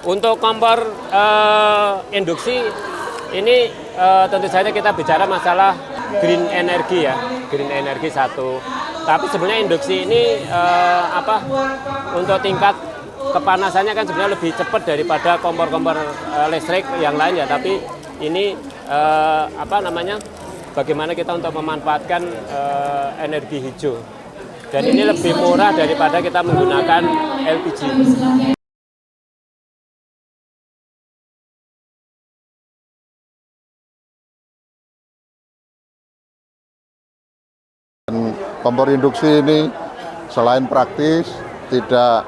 Untuk kompor induksi ini tentu saja kita bicara masalah green energy ya, green energy satu. Tapi sebenarnya induksi ini untuk tingkat kepanasannya kan sebenarnya lebih cepat daripada kompor-kompor listrik yang lain ya. Tapi ini bagaimana kita untuk memanfaatkan energi hijau. Dan ini lebih murah daripada kita menggunakan LPG. Kompor induksi ini selain praktis, tidak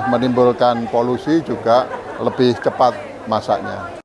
menimbulkan polusi, juga lebih cepat masaknya.